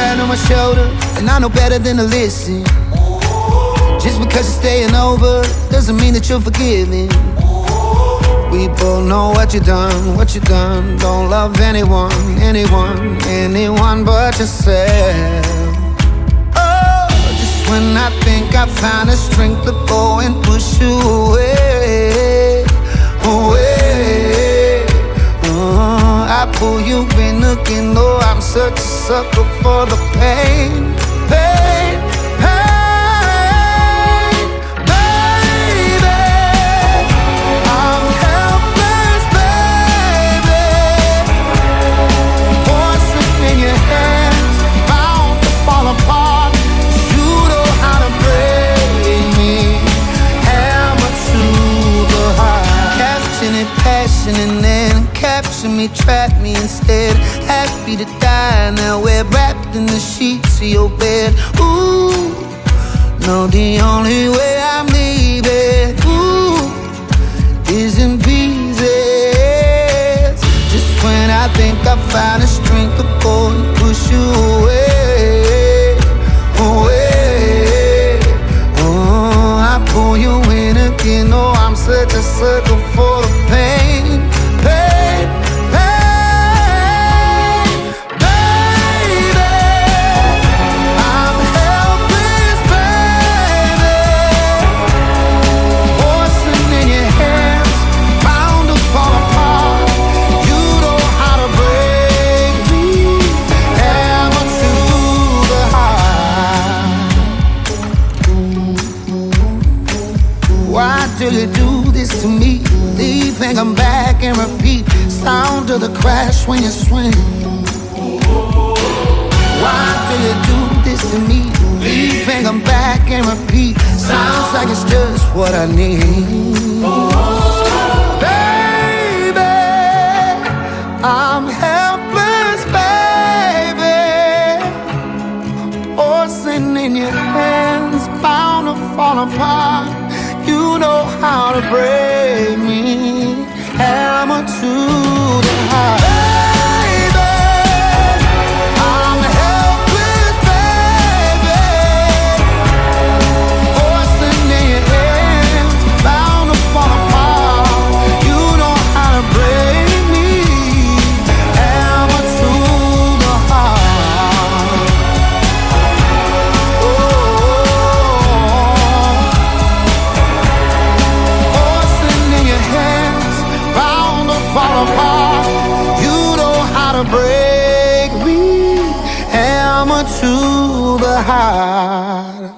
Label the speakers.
Speaker 1: hand on my shoulder, and I know better than to listen. Just because you're staying over doesn't mean that you're forgiving. We both know what you done, what you done. Don't love anyone, anyone, anyone but yourself. Oh, just when I think I found the strength to go and push you away, away. I pull you in again, though I'm such a sucker for the pain, pain, pain, baby. I'm helpless, baby. Poison in your hands, bound to fall apart. You know how to break me, hammer to the heart. Capturing it, passion, and then capture me, trap me instead. Happy to die now, we're wrapped in the sheets of your bed. Ooh, no, the only way I'm leaving, ooh, is in pieces. Just when I think I found the strength to go and push you away, away. Oh, I pull you in again, oh, I'm such a sucker for the pain, pain, pain, baby. I'm helpless, baby. Poison in your hands, bound to fall apart. You know how to break me, hammer to the heart. Why do you do this to me? Leave and come back and repeat. Sound of the crash when you swing. Why do you do this to me? Leave and come back and repeat. Sounds like it's just what I need. Baby, I'm helpless, baby. Poison in your hands, bound to fall apart. You know how to break me, hammer to the heart. Baby, I'm helpless, baby. Poison in your hands, bound to fall apart. You know how to break me, hammer to the heart. Oh. Fall apart. You know how to break me, hammer to the heart.